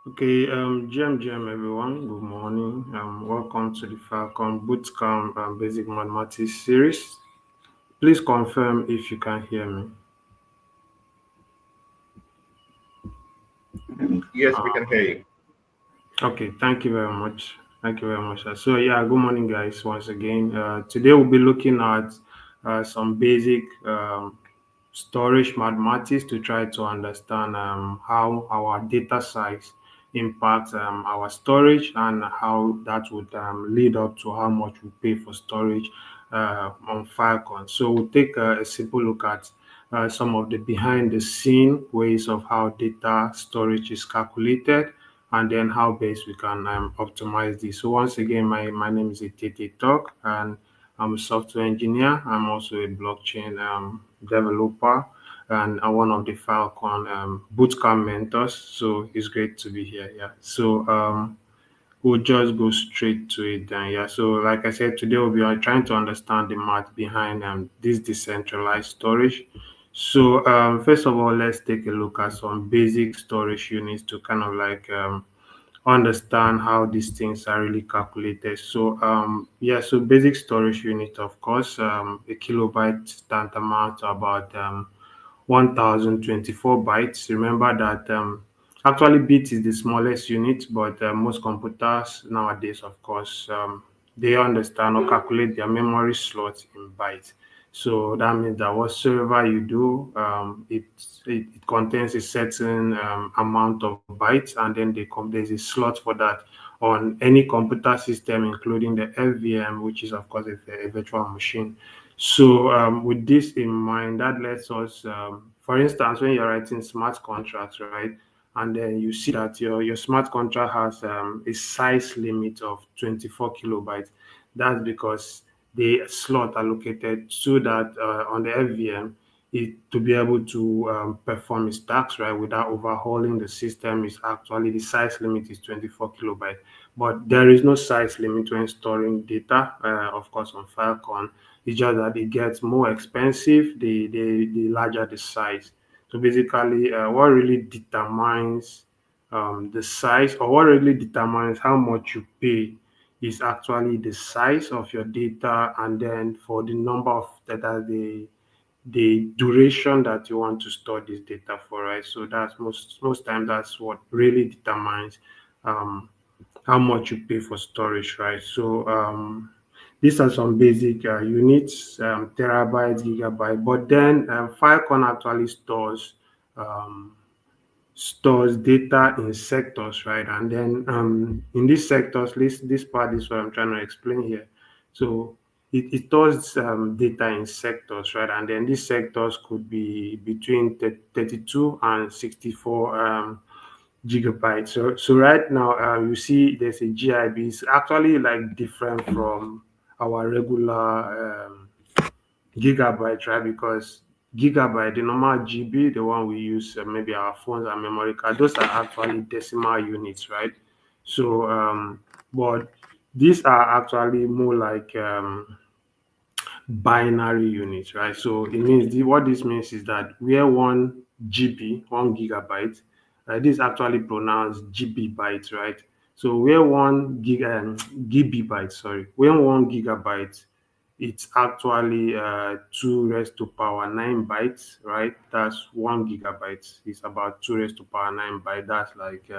Okay, GM everyone, good morning. Welcome to the Falcon Bootcamp Basic Mathematics series. Please confirm if you can hear me. Yes, we can hear you. Okay, thank you very much. Thank you very much. So, yeah, good morning, guys, once again. Today we'll be looking at some basic storage mathematics to try to understand how our data size impacts our storage and how that would lead up to how much we pay for storage on Filecoin. So we'll take a simple look at some of the behind the scene ways of how data storage is calculated and then how best we can optimize this. So once again, my name is Etete Talk and I'm a software engineer. I'm also a blockchain developer and I'm one of the Falcon bootcamp mentors. So it's great to be here. Yeah. So we'll just go straight to it then. Yeah. So like I said, today we'll be trying to understand the math behind this decentralized storage. So first of all, let's take a look at some basic storage units to kind of like understand how these things are really calculated. So yeah, so basic storage unit, of course, a kilobyte tantamount to about 1024 bytes. Remember that actually bit is the smallest unit, but most computers nowadays, of course, they understand or calculate their memory slots in bytes. So that means that whatsoever you do, it contains a certain amount of bytes, and then there's a slot for that on any computer system, including the FVM, which is of course a virtual machine. So with this in mind, that lets us, for instance, when you're writing smart contracts, right, and then you see that your smart contract has a size limit of 24 kilobytes. That's because the slot allocated to that on the FVM to be able to perform its task right without overhauling the system is actually the size limit is 24 kilobytes. But there is no size limit when storing data, of course, on Filecoin. It's just that it gets more expensive the larger the size. So basically, what really determines the size, or what really determines how much you pay, is actually the size of your data, and then for the number of data, the duration that you want to store this data for, right? So that's most times that's what really determines um, how much you pay for storage, right? So these are some basic units, terabytes, gigabyte. But then Filecoin actually um, stores data in sectors, right? And then in these sectors, this part is what I'm trying to explain here. So it stores data in sectors, right? And then these sectors could be between 32 and 64 gigabytes. So right now, you see there's a GIB. It's actually like different from our regular gigabyte, right? Because gigabyte, the normal GB, the one we use, maybe our phones and memory card, those are actually decimal units, right? So, but these are actually more like binary units, right? So it means what this means is that where 1 GB, 1 gigabyte, this is actually pronounced GB bytes, right? So where GB byte, sorry, when 1 gigabyte, it's actually 2 raised to power 9 bytes, right? That's 1 gigabyte. It's about 2 raised to power 9 byte. That's like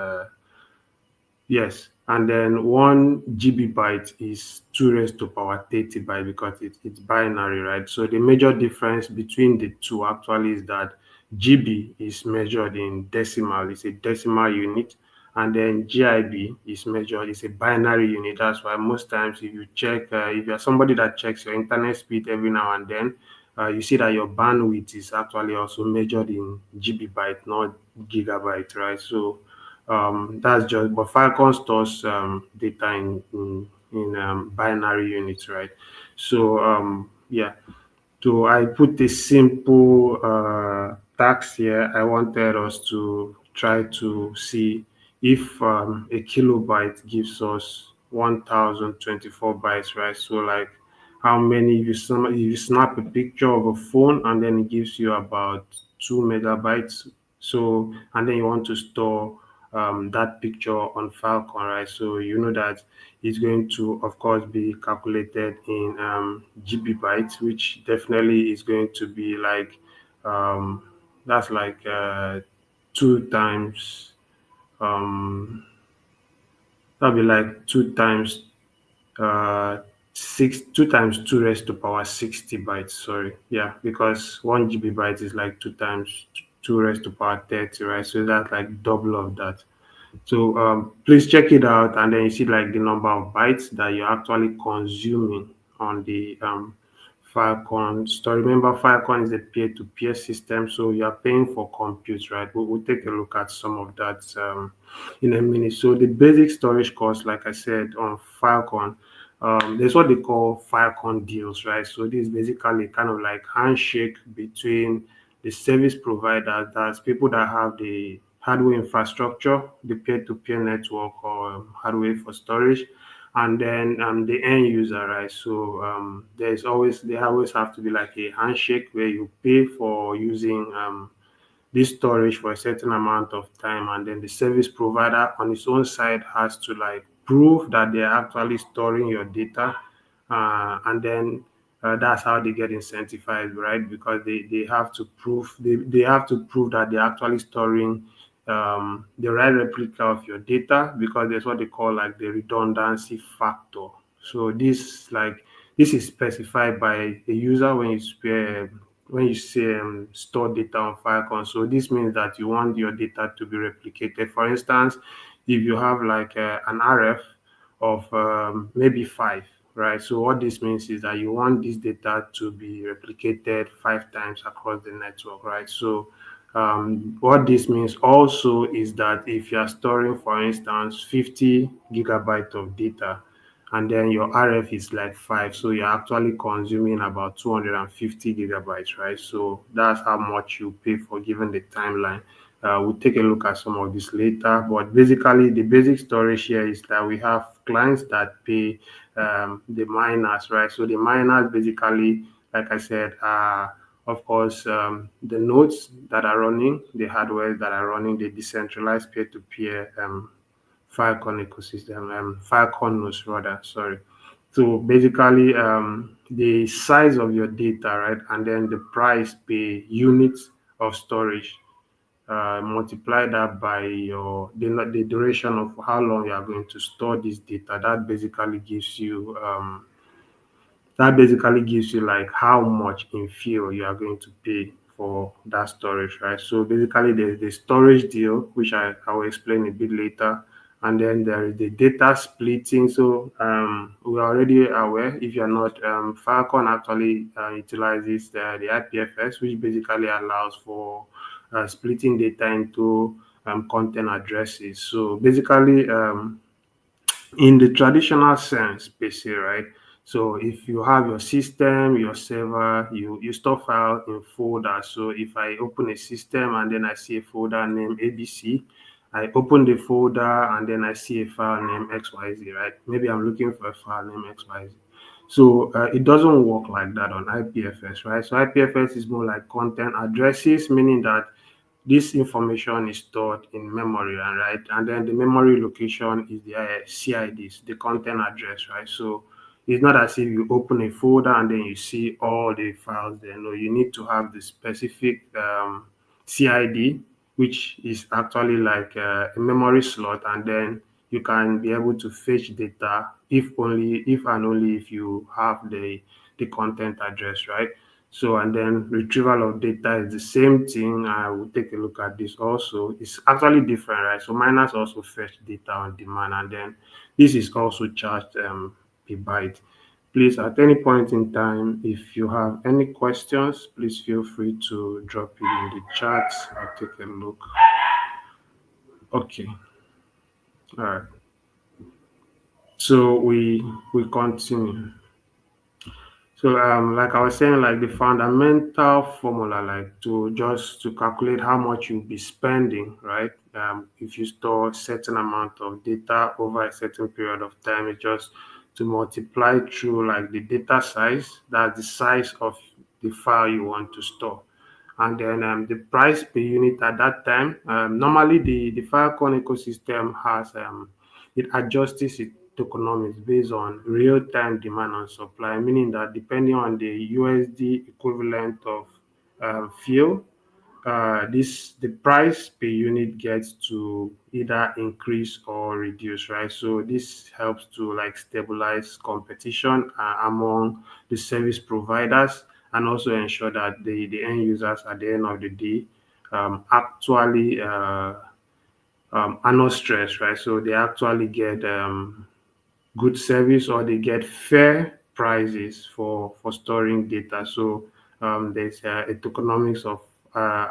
yes, and then 1 GB byte is 2 raised to power 30 byte because it's binary, right? So the major difference between the two actually is that GB is measured in decimal, it's a decimal unit, and then GIB is measured, it's a binary unit. That's why most times if you check, if you're somebody that checks your internet speed every now and then, you see that your bandwidth is actually also measured in GB byte, not gigabyte, right? So that's just, but Falcon stores data in binary units, right? So yeah. So I put a simple tax here. I wanted us to try to see if a kilobyte gives us 1024 bytes, right? So like how many, if you snap a picture of a phone and then it gives you about 2 megabytes. So and then you want to store that picture on Filecoin, right? So you know that it's going to, of course, be calculated in GB bytes, which definitely is going to be like um, that's like two times um, that'll be like two times uh six two times 2 raised to power 60 bytes, sorry, yeah, because 1 GB byte is like two times 2 raised to power 30, right? So that's like double of that. So please check it out, and then you see like the number of bytes that you're actually consuming on the Filecoin store. Remember, Filecoin is a peer-to-peer system, so you are paying for compute, right? We'll take a look at some of that in a minute. So the basic storage cost, like I said, on Filecoin, there's what they call Filecoin deals, right? So this is basically kind of like handshake between the service providers, that's people that have the hardware infrastructure, the peer-to-peer network or hardware for storage, and then the end user, right? So there always have to be like a handshake where you pay for using this storage for a certain amount of time, and then the service provider on its own side has to like prove that they're actually storing your data, and then that's how they get incentivized, right? Because they have to prove they have to prove that they're actually storing the right replica of your data, because there's what they call like the redundancy factor. So this is specified by the user when you say store data on Filecoin. So this means that you want your data to be replicated. For instance, if you have like an RF of maybe five, right? So what this means is that you want this data to be replicated 5 times across the network, right? So what this means also is that if you are storing, for instance, 50 gigabyte of data, and then your RF is like five, so you're actually consuming about 250 gigabytes, right? So that's how much you pay for given the timeline. We'll take a look at some of this later, but basically the basic storage here is that we have clients that pay the miners, right? So the miners basically, like I said, are of course the nodes that are running, the hardware that are running the decentralized peer-to-peer Filecoin ecosystem, Filecoin nodes rather, sorry. So basically, the size of your data, right, and then the price per unit of storage, multiply that by the duration of how long you are going to store this data. That basically gives you like how much in fuel you are going to pay for that storage, right? So basically there's the storage deal, which I will explain a bit later. And then there is the data splitting. So we are already aware, if you're not, Falcon actually utilizes the IPFS, which basically allows for splitting data into content addresses. So basically, in the traditional sense per se, right? So if you have your system, your server, you store file in folders. So if I open a system and then I see a folder named ABC, I open the folder and then I see a file named XYZ, right? Maybe I'm looking for a file named XYZ. So it doesn't work like that on IPFS, right? So IPFS is more like content addresses, meaning that this information is stored in memory, and right, and then the memory location is the CIDs, the content address, right? So it's not as if you open a folder and then you see all the files there. No, you need to have the specific CID, which is actually like a memory slot, and then you can be able to fetch data if and only if you have the content address, right? So, and then retrieval of data is the same thing. I will take a look at this also. It's actually different, right? So miners also fetch data on demand, and then this is also charged per byte. Please, at any point in time, if you have any questions, please feel free to drop it in the chat. I'll take a look. Okay, all right. So we continue. So, like I was saying, like the fundamental formula, like to calculate how much you'll be spending, right? If you store certain amount of data over a certain period of time, it's just to multiply through like the data size, that's the size of the file you want to store. And then the price per unit at that time, normally the Filecoin ecosystem has it adjusts its economics based on real-time demand and supply, meaning that depending on the USD equivalent of fuel, this the price per unit gets to either increase or reduce, right? So this helps to like stabilize competition among the service providers, and also ensure that the end users at the end of the day actually are not stressed, right? So they actually get good service, or they get fair prices for storing data. So there's a economics of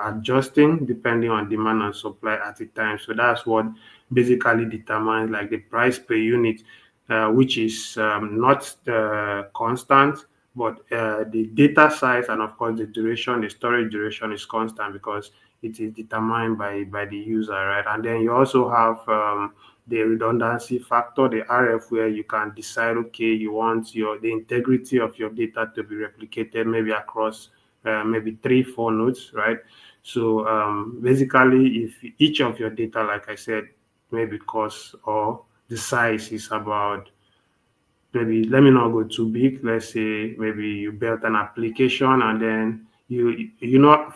adjusting depending on demand and supply at the time. So that's what basically determines like the price per unit, which is not constant, but the data size and of course the duration, the storage duration is constant because it is determined by the user, right? And then you also have the redundancy factor, the RF, where you can decide, okay, you want the integrity of your data to be replicated maybe across maybe 3, 4 nodes, right? So basically, if each of your data, like I said, maybe cost or the size is about, maybe let me not go too big. Let's say maybe you built an application, and then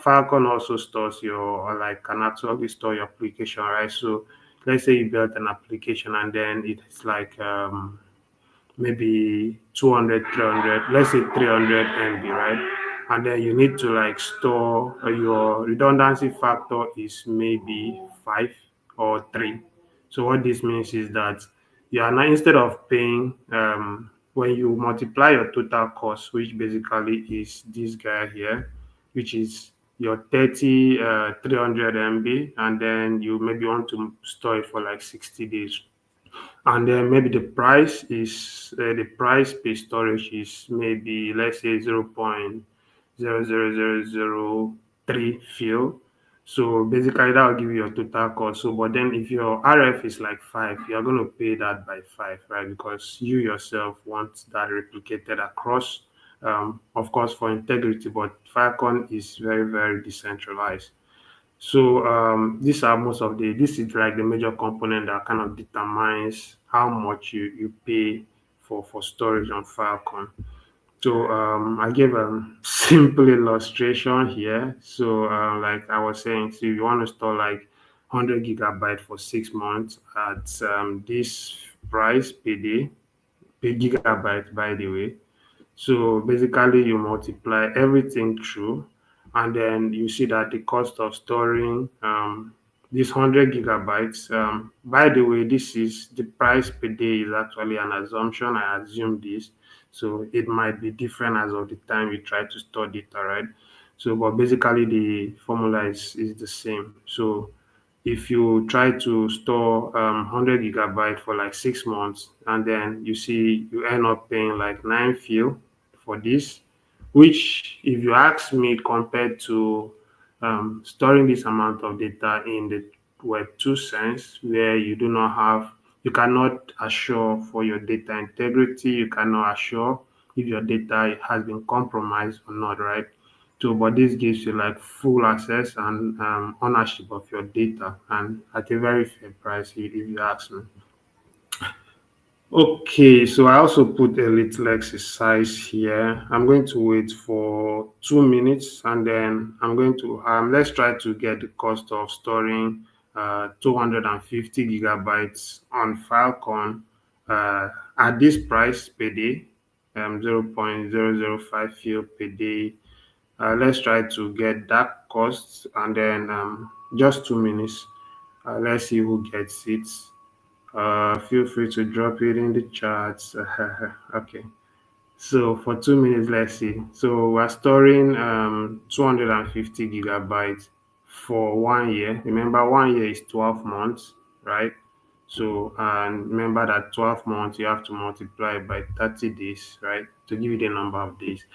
Falcon also stores your, or like can actually store your application, right? So let's say you built an application, and then it's like maybe 200, 300, let's say 300 MB, right? And then you need to like store your redundancy factor is maybe 5 or 3. So what this means is that you are now, instead of paying when you multiply your total cost, which basically is this guy here, which is your 30 300 MB, and then you maybe want to store it for like 60 days, and then maybe the price per storage is maybe, let's say, 0.00003 fuel. So basically that will give you your total cost. So but then if your RF is like 5, you're going to pay that by 5, right? Because you yourself want that replicated across, of course, for integrity. But Filecoin is very, very decentralized. So these are most of this is like the major component that kind of determines how much you pay for storage on Filecoin. So I gave a simple illustration here. So like I was saying, so if you want to store like 100 gigabyte for 6 months at this price per day, per gigabyte, by the way. So basically, you multiply everything through, and then you see that the cost of storing this 100 gigabytes. By the way, this is the price per day is actually an assumption. I assume this, so it might be different as of the time you try to store data, right? So, but basically, the formula is the same. So if you try to store 100 gigabyte for like 6 months, and then you see you end up paying like 9 fil for this, which if you ask me, compared to storing this amount of data in the web 2 sense, where you cannot assure for your data integrity, you cannot assure if your data has been compromised or not, right? So, but this gives you like full access and ownership of your data, and at a very fair price, if you ask me. Okay, so I also put a little exercise here. I'm going to wait for 2 minutes, and then I'm going to let's try to get the cost of storing 250 gigabytes on Filecoin at this price per day, 0.005 fil per day. Let's try to get that cost, and then just 2 minutes. Let's see who gets it. Feel free to drop it in the chats. Okay. So for 2 minutes, let's see. So we're storing 250 gigabytes for 1 year. Remember, 1 year is 12 months, right? So and remember that 12 months you have to multiply by 30 days, right? To give you the number of days.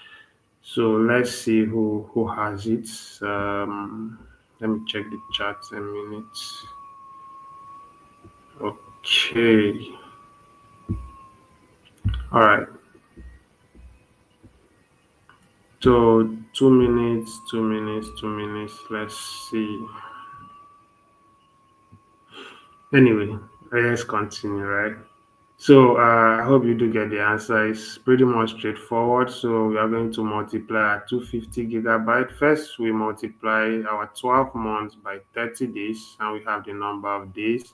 So let's see who has it. Let me check the chat a minute. Okay. All right. So 2 minutes, 2 minutes. 2 minutes, 2 minutes. Let's see. Anyway, let's continue, right? So I hope you do get the answer. It's pretty much straightforward. So we are going to multiply our 250 gigabyte. First, we multiply our 12 months by 30 days, and we have the number of days.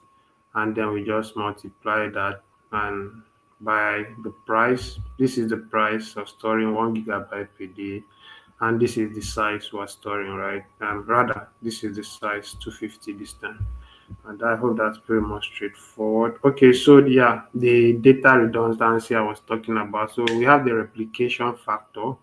And then we just multiply that and by the price. This is the price of storing 1 gigabyte per day, and this is the size we are storing, right? Rather, this is the size 250 this time. And I hope that's pretty much straightforward. Okay, so yeah, the data redundancy I was talking about. So we have the replication factor,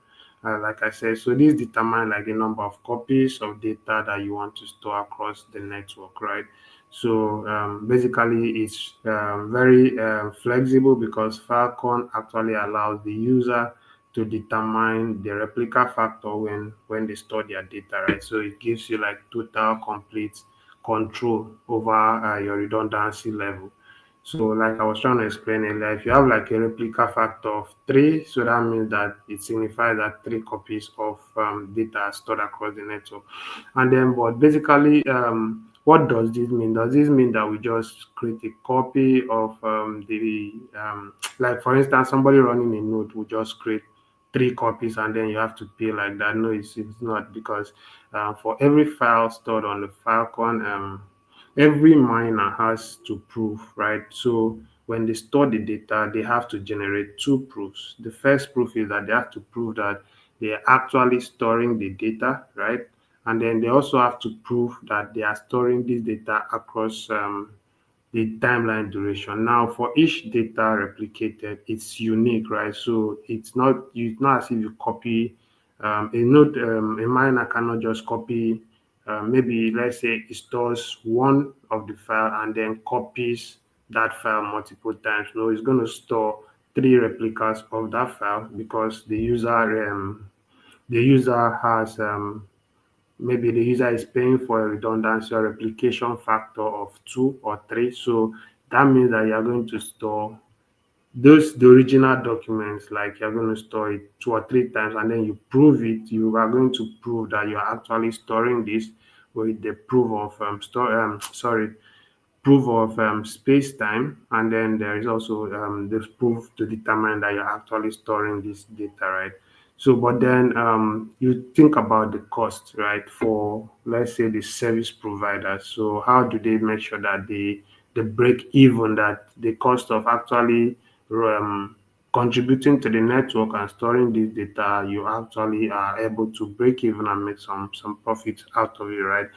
like I said. So this determine like the number of copies of data that you want to store across the network, right? So basically, it's very flexible because Falcon actually allows the user to determine the replica factor when they store their data, right? So it gives you like total complete control over your redundancy level. So, like I was trying to explain earlier, if you have like a replica factor of 3, so that means that it signifies that 3 copies of data are stored across the network. And then, but basically, what does this mean? Does this mean that we just create a copy of like for instance, somebody running a node will just create 3 copies and then you have to pay like that? No, it's not, because for every file stored on the Filecoin, every miner has to prove, right? So when they store the data, they have to generate 2 proofs. The first proof is that they have to prove that they are actually storing the data, right? And then they also have to prove that they are storing this data across the timeline duration. Now, for each data replicated, it's unique, right? So it's not as if you copy a node. A miner cannot just copy. Maybe let's say it stores one of the file and then copies that file multiple times. No, it's going to store 3 replicas of that file because the user has maybe the user is paying for a redundancy or replication factor of 2 or 3. So that means that you're going to store the original documents, like you're going to store it 2 or 3 times, and then you prove it. You are going to prove that you are actually storing this with the proof of proof of space-time, and then there is also this proof to determine that you're actually storing this data, right? So, but then you think about the cost, right, for let's say the service providers. So, how do they make sure that they break even, that the cost of actually um, contributing to the network and storing this data, you actually are able to break even and make some profits out of it, right?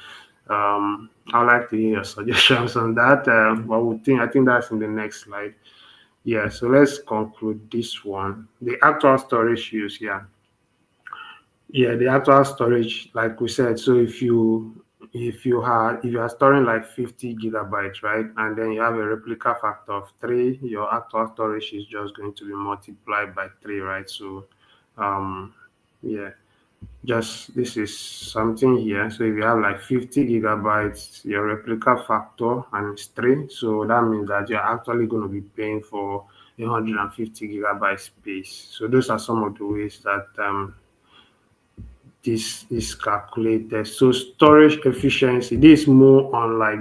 I'd like to hear your suggestions on that. What would think? I think that's in the next slide. Yeah. So let's conclude this one. The actual storage use. Yeah, the actual storage, like we said. So if you are storing like 50 gigabytes, right, and then you have a replica factor of 3, your actual storage is just going to be multiplied by 3, right? So, um, yeah. Just this is something here. So if you have like 50 gigabytes, your replica factor and it's 3. So that means that you're actually going to be paying for 150 gigabyte space. So those are some of the ways that this is calculated. So storage efficiency, this is more on like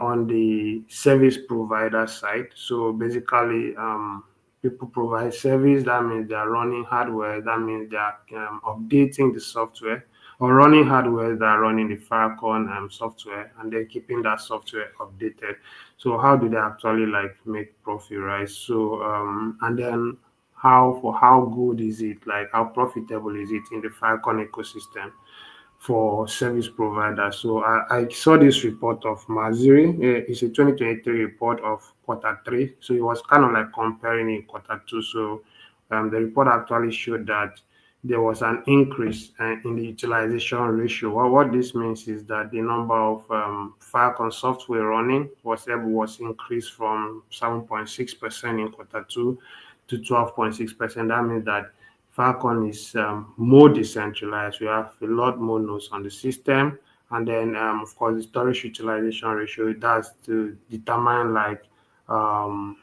on the service provider side. So basically, people provide service. That means they are running hardware. That means they are updating the software, or running hardware that are running the Firecon software, and then keeping that software updated. So how do they actually like make profit, right? So and then how good is it? Like how profitable is it in the Firecon ecosystem for service providers? So I saw this report of Maziri. It's a 2023 report of quarter 3. So it was kind of like comparing in quarter 2. So the report actually showed that there was an increase in the utilization ratio. What this means is that the number of Falcon software running was increased from 7.6% in quarter 2 to 12.6%. That means that Falcon is more decentralized. We have a lot more nodes on the system, and then of course the storage utilization ratio. It does to determine like um,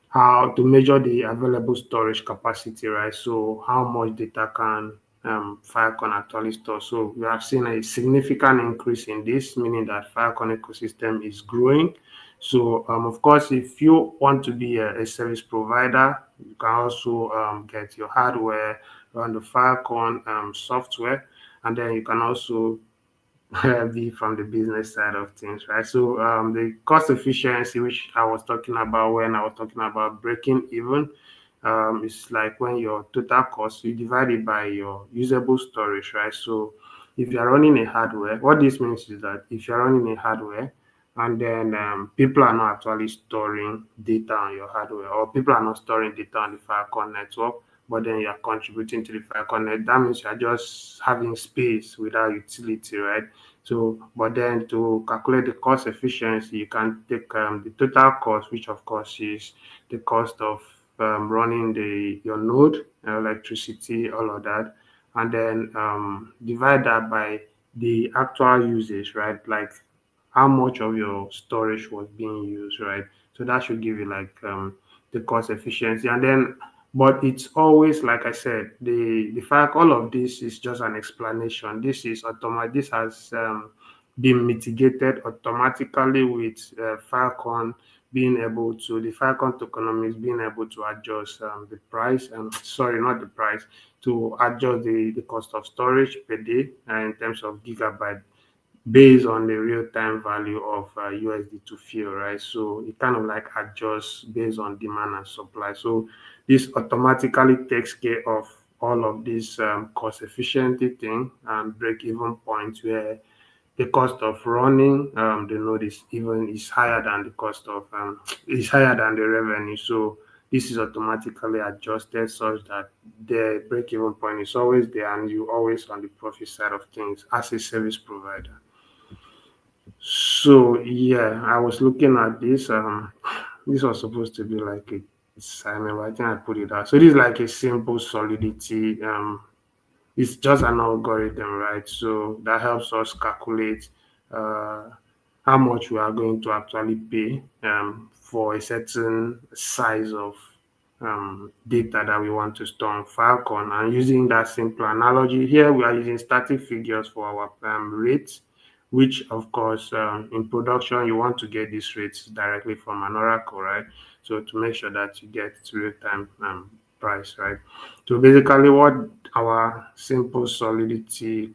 how to measure the available storage capacity, right? So how much data can Filecoin actually stores. So we have seen a significant increase in this, meaning that Filecoin ecosystem is growing. So of course, if you want to be a service provider, you can also get your hardware on the Filecoin software, and then you can also be from the business side of things, right? So the cost efficiency, which I was talking about when I was talking about breaking even, is like when your total cost you divide it by your usable storage, right? So if you are running a hardware, what this means is that if you are running a hardware and then people are not actually storing data on your hardware, or people are not storing data on the Filecoin network, but then you are contributing to the Filecoin net, that means you are just having space without utility, right? So, but then to calculate the cost efficiency, you can take the total cost, which of course is the cost of running the your node, electricity, all of that, and then divide that by the actual usage, right? Like how much of your storage was being used, right? So that should give you like the cost efficiency. And then, but it's always like I said, the fact all of this is just an explanation. This is automatic. This has been mitigated automatically with Falcon being able to the Falcon tokenomics being able to adjust the price. Sorry, not the price, to adjust the cost of storage per day in terms of gigabyte based on the real-time value of USD to fuel, right? So it kind of like adjusts based on demand and supply. So this automatically takes care of all of this cost efficiency thing and break-even point where the cost of running the node is higher than the cost of is higher than the revenue. So this is automatically adjusted such that the break-even point is always there and you always on the profit side of things as a service provider. So yeah, I was looking at this. This was supposed to be like a assignment, but I think I put it out. So this is like a simple solidity. It's just an algorithm, right? So that helps us calculate uh, how much we are going to actually pay for a certain size of data that we want to store on Falcon. And using that simple analogy here, we are using static figures for our rates, which of course in production you want to get these rates directly from an oracle, right? So to make sure that you get real-time price, right? So basically what our simple solidity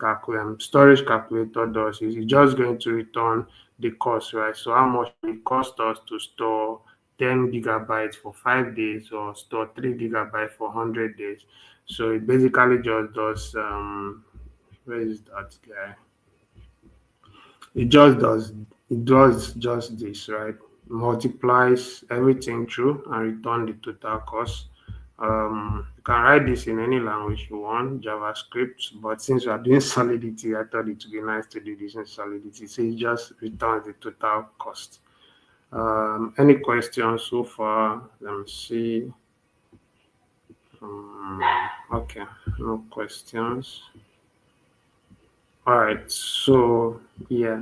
storage calculator does is it's just going to return the cost, right? So how much will it cost us to store 10 gigabytes for 5 days or store 3 gigabytes for 100 days? So it basically just does, where is that guy? It just does it does just this, right? Multiplies everything through and return the total cost. You can write this in any language you want, JavaScript, but since we are doing Solidity, I thought it would be nice to do this in Solidity. So it just returns the total cost. Any questions so far? Let me see. Um, okay, no questions. All right, so yeah.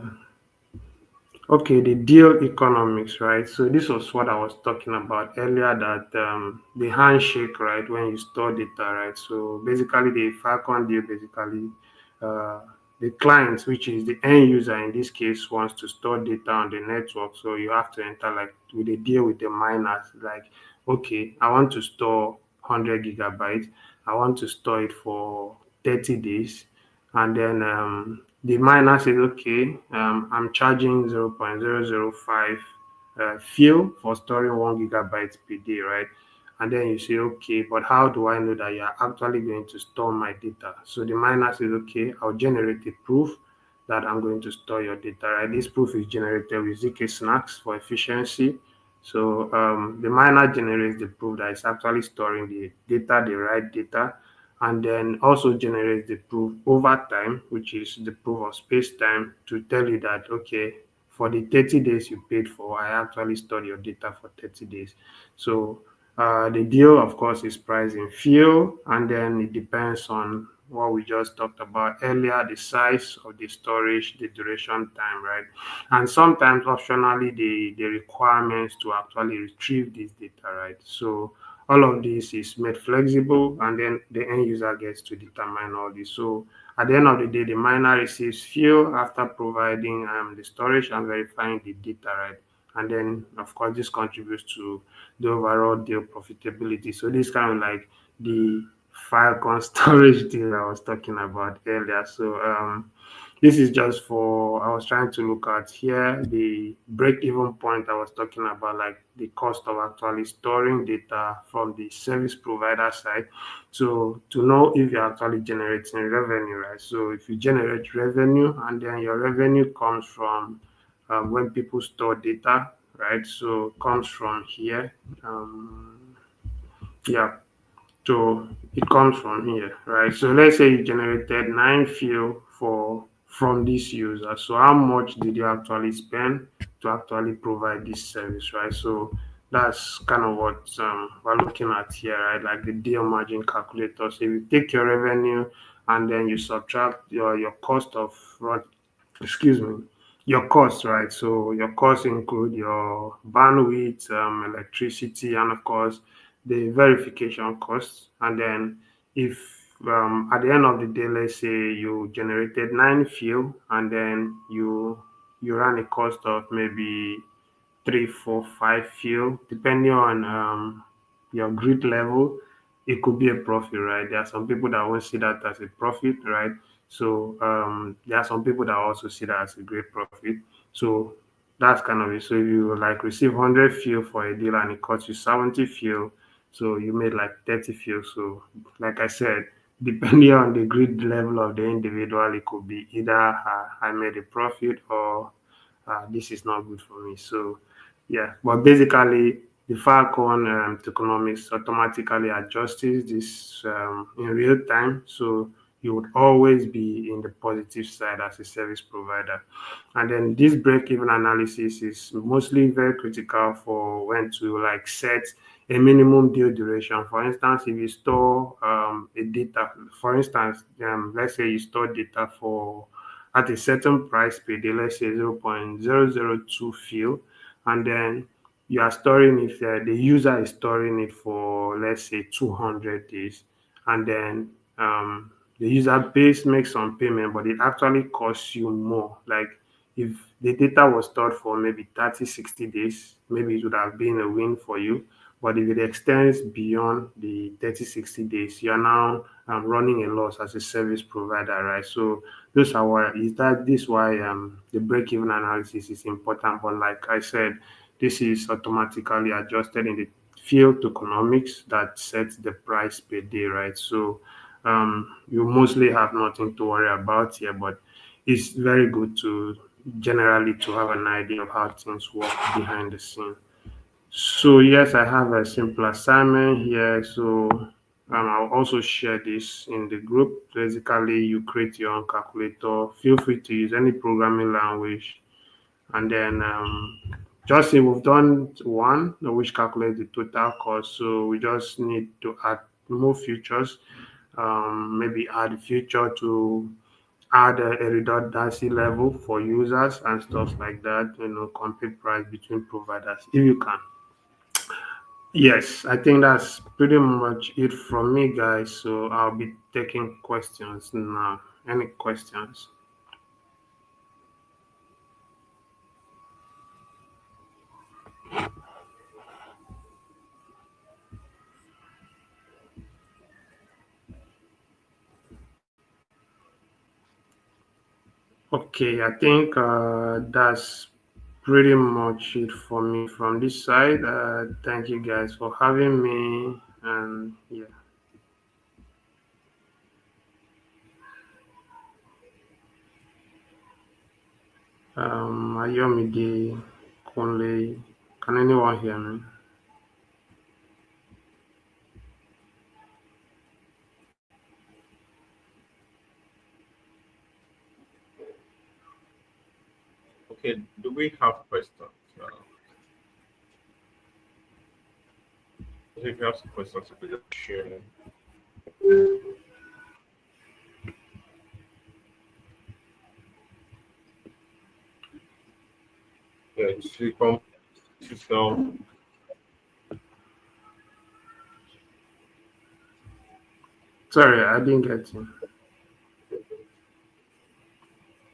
Okay, the deal economics, right? So this was what I was talking about earlier that the handshake, right, when you store data, right? So basically the Falcon deal basically uh, the client, which is the end user in this case, wants to store data on the network. So you have to enter like with a deal with the miners, like, okay, I want to store 100 gigabytes. I want to store it for 30 days and then the miner says, okay, I'm charging 0.005 fuel for storing 1 gigabyte per day, right? And then you say, okay, but how do I know that you're actually going to store my data? So the miner says, okay, I'll generate a proof that I'm going to store your data, right? This proof is generated with ZK Snacks for efficiency. So the miner generates the proof that it's actually storing the data, the right data, and then also generates the proof over time, which is the proof of space time to tell you that, okay, for the 30 days you paid for, I actually stored your data for 30 days. So the deal, of course, is priced in fuel, and then it depends on what we just talked about earlier, the size of the storage, the duration time, right? And sometimes optionally the requirements to actually retrieve this data, right? So all of this is made flexible, and then the end user gets to determine all this. So at the end of the day, the miner receives fuel after providing the storage and verifying the data, right? And then, of course, this contributes to the overall deal profitability. So this kind of like the Filecoin storage deal I was talking about earlier. So this is just for, I was trying to look at here the break even point I was talking about, like the cost of actually storing data from the service provider side. So to know if you're actually generating revenue, right? So if you generate revenue and then your revenue comes from when people store data, right? So comes from here. Yeah, so it comes from here, right? So let's say you generated 9 fuel for from this user. So how much did you actually spend to actually provide this service, right? So that's kind of what we're looking at here, right? Like the deal margin calculator. So if you take your revenue and then you subtract your cost of run, excuse me, your costs, right? So your costs include your bandwidth, electricity, and of course the verification costs. And then if at the end of the day, let's say you generated 9 fuel and then you ran a cost of maybe 3, 4, 5 fuel, depending on your grid level, it could be a profit, right? There are some people that won't see that as a profit, right? So there are some people that also see that as a great profit. So that's kind of it. So if you like receive 100 fuel for a deal and it costs you 70 fuel, so you made like 30 fuel. So like I said, depending on the grid level of the individual, it could be either I made a profit or this is not good for me. So yeah, but basically the Falcon tokenomics automatically adjusts this in real time. So you would always be in the positive side as a service provider. And then this break-even analysis is mostly very critical for when to like set a minimum deal duration. For instance, if you store a data, for instance, let's say you store data for at a certain price per day, let's say 0.002 fuel, and then you are storing it, the user is storing it for let's say 200 days, and then the user pays makes some payment, but it actually costs you more. Like if the data was stored for maybe 30, 60 days, maybe it would have been a win for you. But if it extends beyond the 30, 60 days, you're now running a loss as a service provider, right? So those are why is that this why the break-even analysis is important. But like I said, this is automatically adjusted in the field tokenomics that sets the price per day, right? So you mostly have nothing to worry about here, but it's very good to generally to have an idea of how things work behind the scene. So yes, I have a simple assignment here. So I'll also share this in the group. Basically, you create your own calculator. Feel free to use any programming language, and then just say we've done one, which calculates the total cost. So we just need to add more features. Maybe add a feature to add a redundancy level for users and stuff like that. Compare price between providers if you can. Yes, I think that's pretty much it from me, guys. So I'll be taking questions now. Any questions? Okay, I think that's pretty much it for me from this side. Thank you guys for having me. And yeah, Ayomide, Kunle, can anyone hear me? Okay, do we have questions? If you have some questions, you could just share them. Yeah, Silicon system. Sorry, I didn't get you.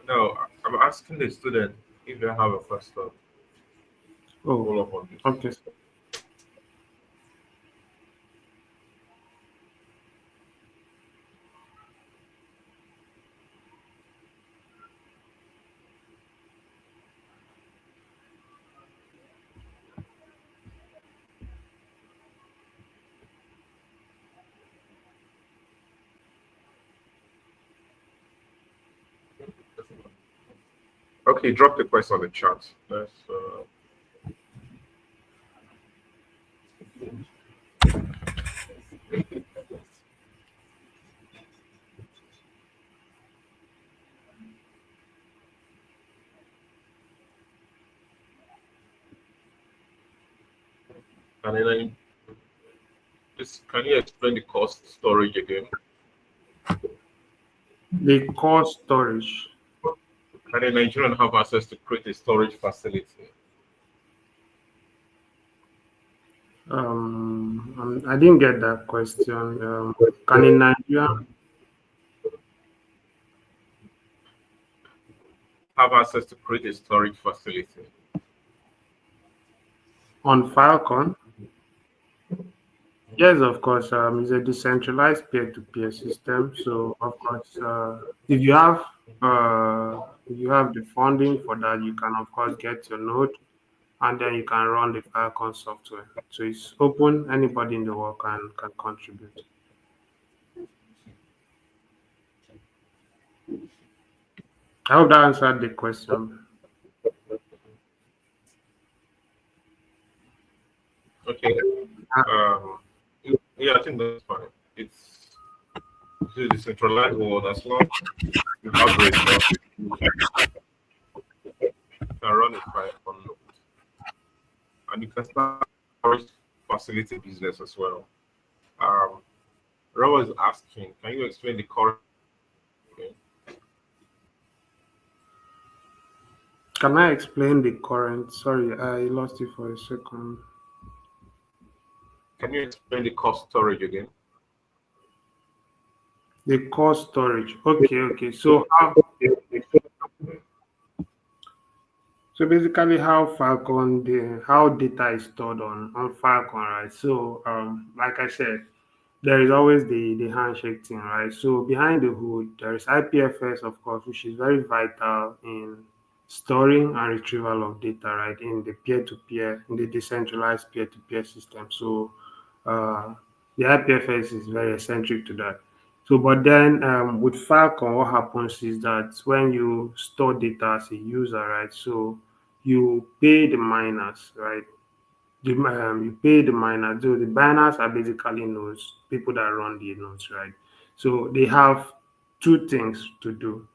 No, I'm asking the student if they have a question to Oh, follow up on this. okay. Okay, drop the question on the chat. And then can you explain the cost storage again? The core storage. Can a Nigerian have access to create a storage facility? I didn't get that question. Can in Nigeria Have access to create a storage facility? on Filecoin? Yes, of course. It's a decentralized peer-to-peer system. So, of course, if you have the funding for that, you can of course get your node, and then you can run the Filecoin software. So it's open. Anybody in the world can contribute. I hope that answered the question. Okay. Uh, Um, yeah, I think that's fine. It's a decentralized world as long as you have resources, you can run a file on node. And you can start storage facility business as well. Um, Rawa is asking, can you explain the current? can I explain the current? Sorry, I lost you for a second. Can you explain the cost storage again? The core storage. Okay, okay. So basically, how data is stored on Falcon, right? So like I said, there is always the handshake thing, right? So behind the hood, there is IPFS, of course, which is very vital in storing and retrieval of data, right? In the peer-to-peer, in the decentralized peer-to-peer system. So uh, the IPFS is very eccentric to that. So, but then with Falcon, what happens is that when you store data as a user, right? So you pay the miners, right? You pay the miners. So the miners are basically nodes, people that run the nodes, right? So they have two things to do.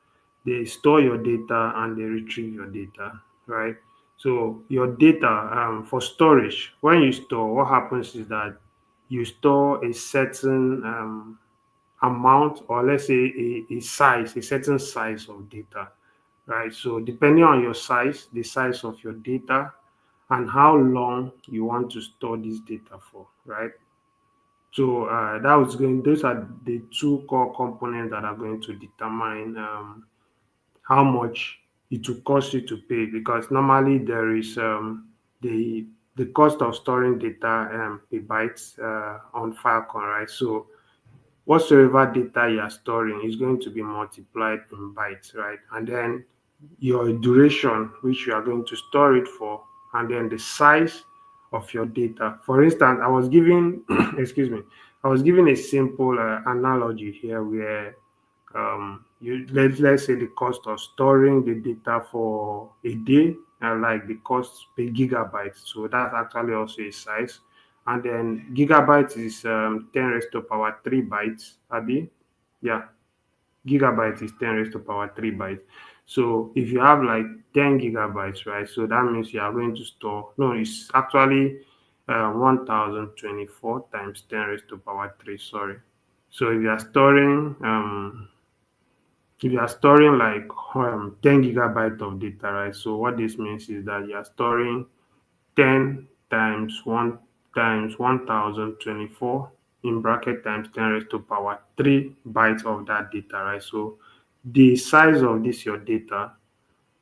They store your data and they retrieve your data, right? So your data for storage, when you store, what happens is that you store a certain amount, or let's say a size, a certain size of data, right? So depending on your size, the size of your data, and how long you want to store this data for, right? So those are the two core components that are going to determine how much it will cost you to pay, because normally there is the the cost of storing data per bytes on Filecoin, right? So whatsoever data you are storing is going to be multiplied in bytes, right? And then your duration, which you are going to store it for, and then the size of your data. For instance, I was giving, excuse me, I was giving a simple analogy here where let's say the cost of storing the data for a day, like the cost per gigabyte. So that's actually also a size. And then gigabyte is 10 raised to power 3 bytes, Abi. Yeah, gigabyte is 10 raised to power 3 bytes. So if you have like 10 gigabytes, right? So that means you are going to store, no, it's actually 1024 times 10 raised to power 3, sorry. So if you are storing like 10 gigabyte of data, right? So what this means is that you are storing 10 times 1 times 1024. in bracket times 10 raised to power 3 bytes of that data, right? So the size of this your data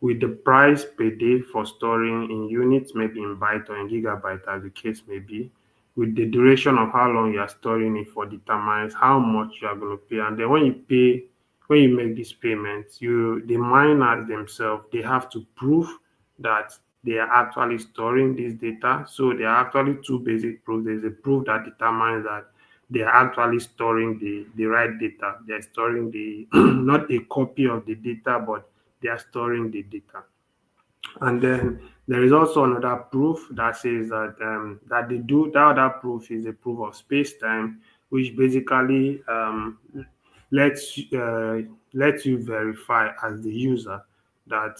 with the price per day for storing in units, maybe in byte or in gigabyte, as the case may be, with the duration of how long you are storing it for determines how much you are going to pay. And then when you make this payment, the miners themselves, they have to prove that they are actually storing this data. So there are actually two basic proofs. There's a proof that determines that they are actually storing the right data. They're storing the not a copy of the data, but they are storing the data. And then there is also another proof that says that they do that other proof is a proof of space-time, which basically lets lets you verify as the user that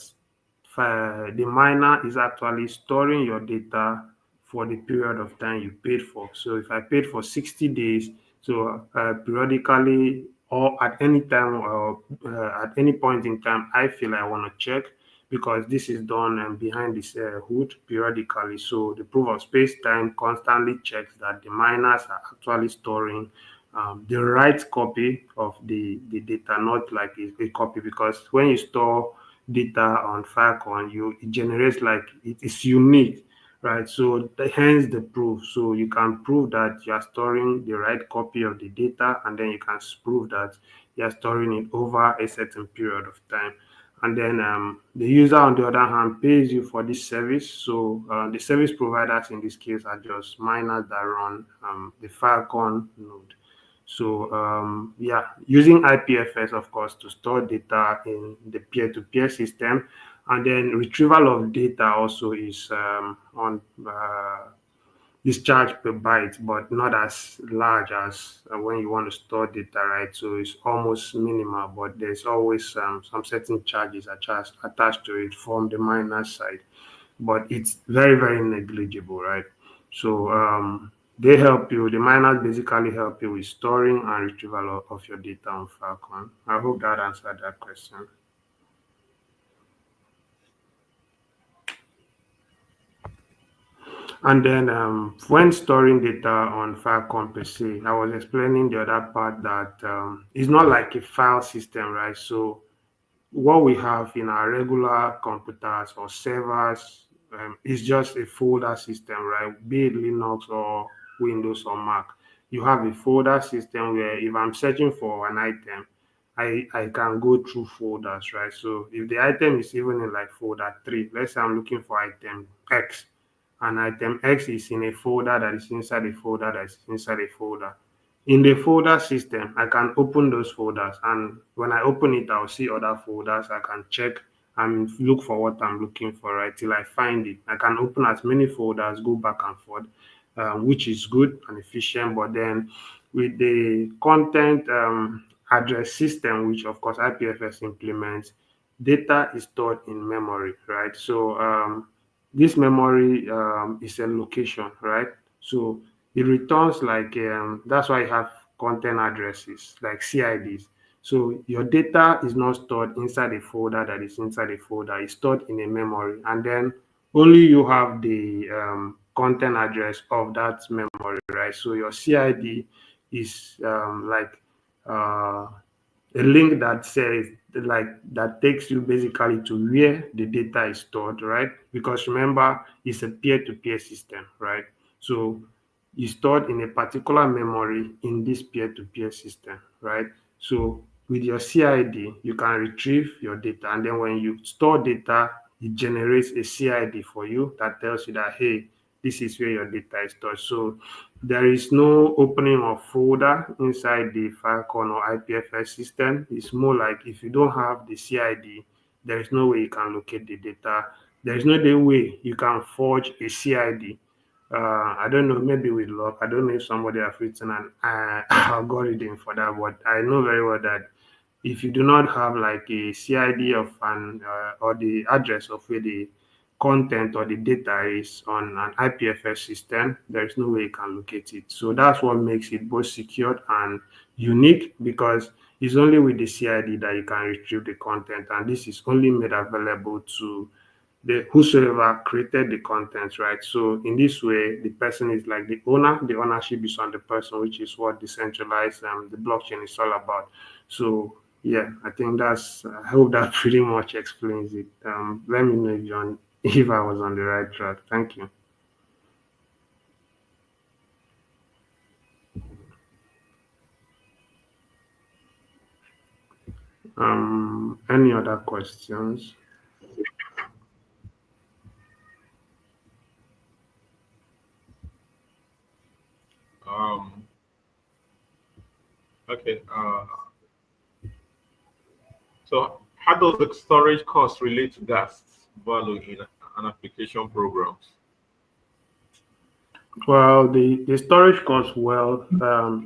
the miner is actually storing your data for the period of time you paid for. So if I paid for 60 days, so periodically or at any time or at any point in time, I feel I want to check because this is done behind this hood periodically. So the proof of space-time constantly checks that the miners are actually storing the right copy of the data, not like a copy. Because when you store data on Filecoin, it generates like it is unique, right? So hence the proof. So you can prove that you are storing the right copy of the data, and then you can prove that you are storing it over a certain period of time. And then the user, on the other hand, pays you for this service. So the service providers in this case are just miners that run the Filecoin node. So yeah, using IPFS, of course, to store data in the peer-to-peer system, and then retrieval of data also is on discharge per byte, but not as large as when you want to store data, right? So it's almost minimal, but there's always some certain charges attached to it from the miner side, but it's very, very negligible, right? So they help you, the miners basically help you with storing and retrieval of your data on Falcon. I hope that answered that question. And then when storing data on Filecoin per se, I was explaining the other part that it's not like a file system, right? So what we have in our regular computers or servers is just a folder system, right? Be it Linux or Windows or Mac. You have a folder system where if I'm searching for an item, I can go through folders, right? So if the item is even in like folder 3, let's say I'm looking for item X, and item X is in a folder that is inside a folder that is inside a folder. In the folder system, I can open those folders, and when I open it, I'll see other folders. I can check and look for what I'm looking for, right, till I find it. I can open as many folders, go back and forth, which is good and efficient. But then with the content address system, which of course IPFS implements, data is stored in memory, right? So this memory is a location, right? So it returns like that's why you have content addresses like CIDs. So your data is not stored inside a folder that is inside a folder. It's stored in a memory, and then only you have the content address of that memory, right? So your CID is like uh, a link that says like that takes you basically to where the data is stored, right? Because remember, it's a peer-to-peer system, right? So it's stored in a particular memory in this peer-to-peer system, right? So with your CID, you can retrieve your data, and then when you store data, it generates a CID for you that tells you that hey, this is where your data is stored. So there is no opening of folder inside the Filecoin or IPFS system. It's more like if you don't have the CID, there is no way you can locate the data. There is no way you can forge a CID. I don't know, maybe with luck. I don't know if somebody has written an algorithm for that, but I know very well that if you do not have like a CID of an or the address of where the content or the data is on an IPFS system, there is no way you can locate it. So that's what makes it both secured and unique because it's only with the CID that you can retrieve the content, and this is only made available to the whosoever created the content, right? So in this way, the person is like the owner. The ownership is on the person, which is what decentralized the blockchain is all about. So yeah, I think that's. I hope that pretty much explains it. Let me know if if I was on the right track. Thank you. Any other questions? Um, okay. So how does the storage cost relate to gas value in an application programs? Well, the storage cost, well,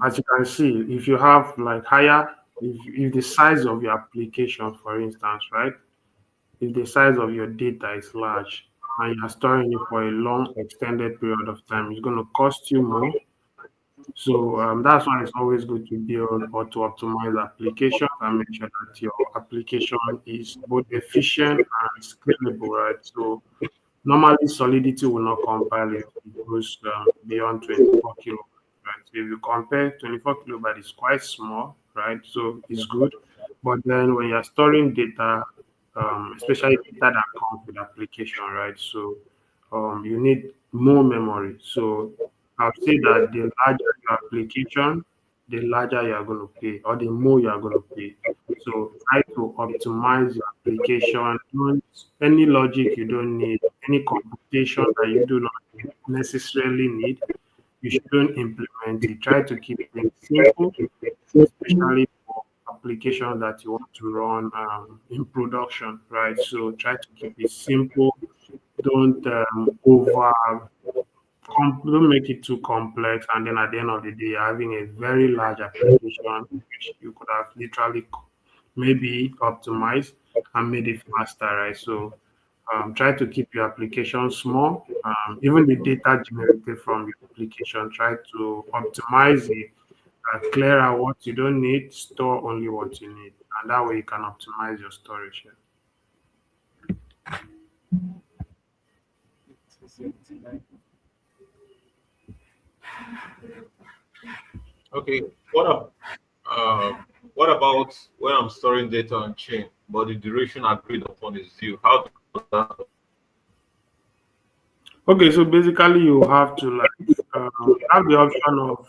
as you can see, if you have like higher, if the size of your application, for instance, right, if the size of your data is large and you're storing it for a long, extended period of time, it's going to cost you more. So that's why it's always good to build or to optimize applications and make sure that your application is both efficient and scalable, right? So normally, Solidity will not compile if it goes beyond 24 kilobytes, right? So if you compare 24 kilobytes, it's quite small, right? So it's good. But then when you're storing data, especially data that comes with application, right? So you need more memory. So I'll say that the larger your application, the larger you are going to pay, or the more you are going to pay. So try to optimize your application. Don't any logic you don't need, any computation that you do not necessarily need, you shouldn't implement it. Try to keep things simple, especially for applications that you want to run in production, right? So try to keep it simple. Don't don't make it too complex, and then at the end of the day, you're having a very large application which you could have literally maybe optimized and made it faster, right? So try to keep your application small. Even the data generated from your application, try to optimize it, clear out what you don't need, store only what you need, and that way you can optimize your storage. Yeah. Okay. What about when I'm storing data on chain, but the duration agreed upon is due? How does that? Okay, so basically you have to like have the option of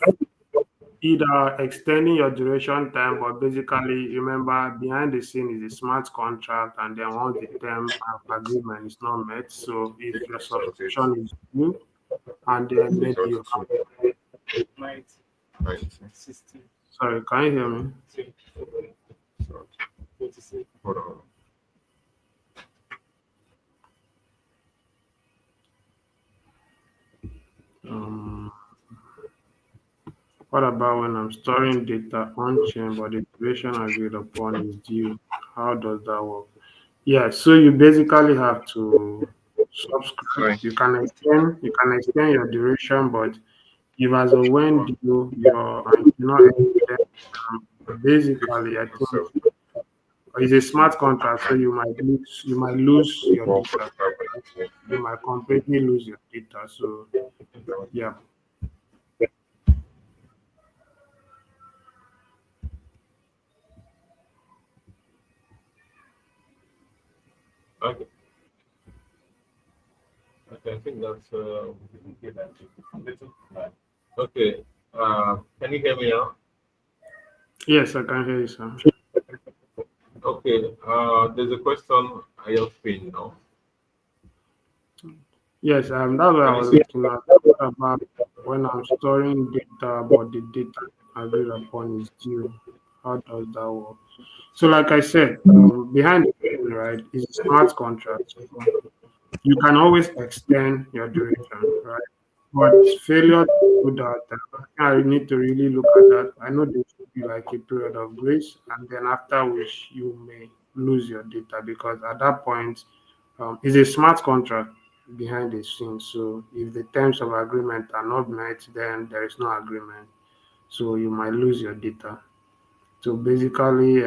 either extending your duration time, but basically remember behind the scene is a smart contract, and then once the term of agreement is not met, so if your 78, subscription is due, and then maybe you have, 72, 90. sorry, can you hear me? Sorry. Hold on. Um, what about when I'm storing data on chain, but the duration agreed upon is due? How does that work? Yeah, so you basically have to subscribe. Sorry. You can extend your duration, but if as of when you not extend, basically I think 57, it's a smart contract, so you might lose your 54, data. 45, Right? You might completely lose your data. So yeah. okay. Okay, I think that's okay. Can you hear me now? Yes, I can hear you, sir. Okay. There's a question I have been now. Yes, that's what I Can you was see? looking at. What about when I'm storing data, but the data agreed upon is due? How does that work? So, like I said, behind the scene, right, is a smart contract. So you can always extend your duration, right? But failure to do that, I need to really look at that. I know there should be like a period of grace, and then after which you may lose your data because at that point, it's a smart contract behind the scenes. So if the terms of agreement are not met, then there is no agreement. So you might lose your data. So basically,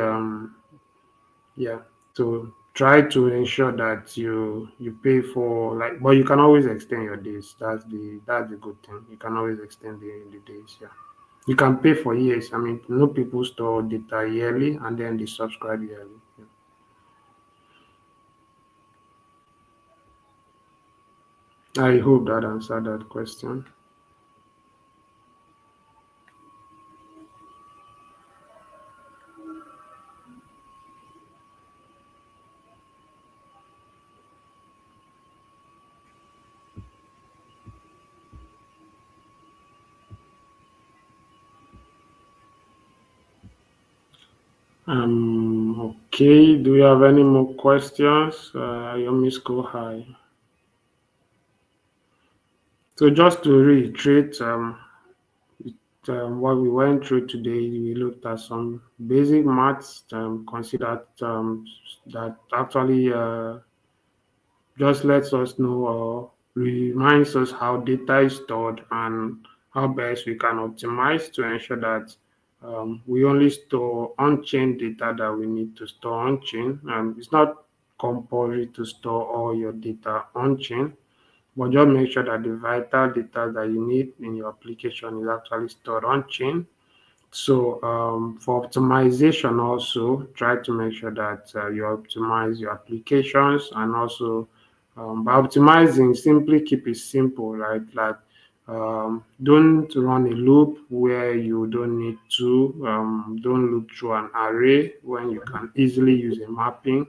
yeah. So try to ensure that you pay for, like, but you can always extend your days. That's the good thing. You can always extend the days. Yeah, you can pay for years. I mean, no people store data yearly and then they subscribe yearly. Yeah. I hope that answered that question. Okay. Do you have any more questions? Your miss go high. So just to reiterate, what we went through today, we looked at some basic maths, considered that actually just lets us know or reminds us how data is stored and how best we can optimize to ensure that we only store on-chain data that we need to store on-chain. It's not compulsory to store all your data on-chain, but just make sure that the vital data that you need in your application is actually stored on-chain. So for optimization also, try to make sure that you optimize your applications, and also by optimizing, simply keep it simple, right? Like don't run a loop where you don't need to. Don't loop through an array when you can easily use a mapping,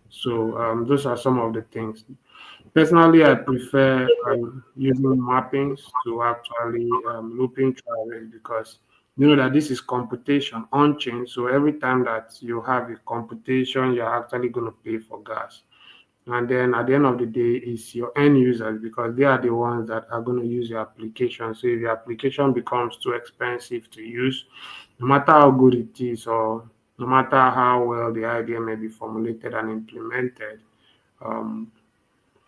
So those are some of the things. Personally, I prefer using mappings to actually looping through arrays, because you know that this is computation on chain. So every time that you have a computation, you're actually going to pay for gas. And then at the end of the day, it's your end users, because they are the ones that are going to use your application. So if your application becomes too expensive to use, no matter how good it is, or no matter how well the idea may be formulated and implemented, um,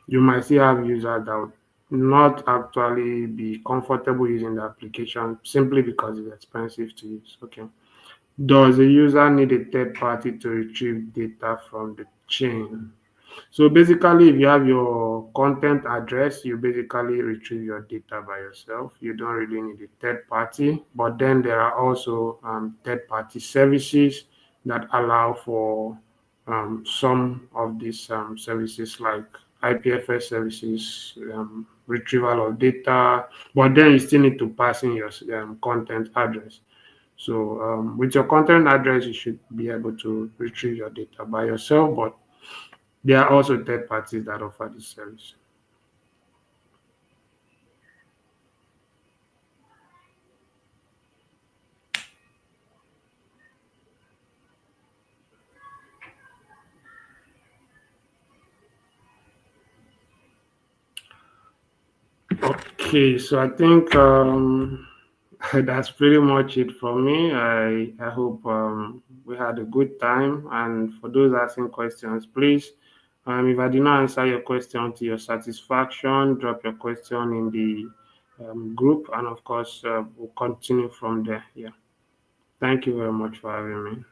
you might still have users that would not actually be comfortable using the application simply because it's expensive to use. Okay. Does a user need a third party to retrieve data from the chain? So basically, if you have your content address, you basically retrieve your data by yourself. You don't really need a third party. But then there are also third party services that allow for some of these services, like IPFS services, retrieval of data. But then you still need to pass in your content address. So with your content address, you should be able to retrieve your data by yourself. But there are also third parties that offer this service. Okay, so I think that's pretty much it for me. I hope we had a good time. And for those asking questions, please, if I did not answer your question to your satisfaction, drop your question in the group, and of course, we'll continue from there. Yeah. Thank you very much for having me.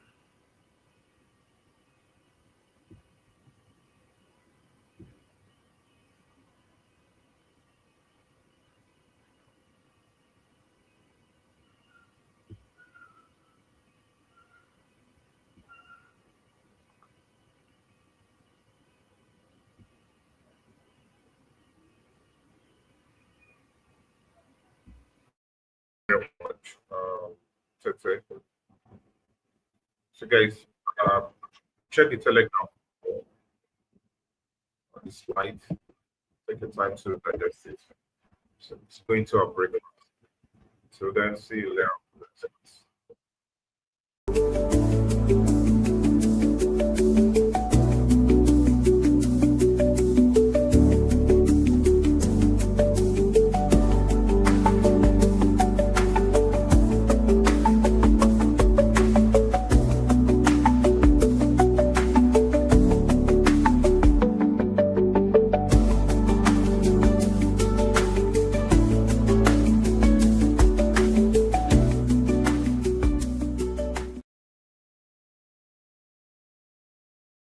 Very much. Tete. So, guys, uh, check the Telegram on the slide. Take your time to digest it. So, it's going to a break. So, then see you later.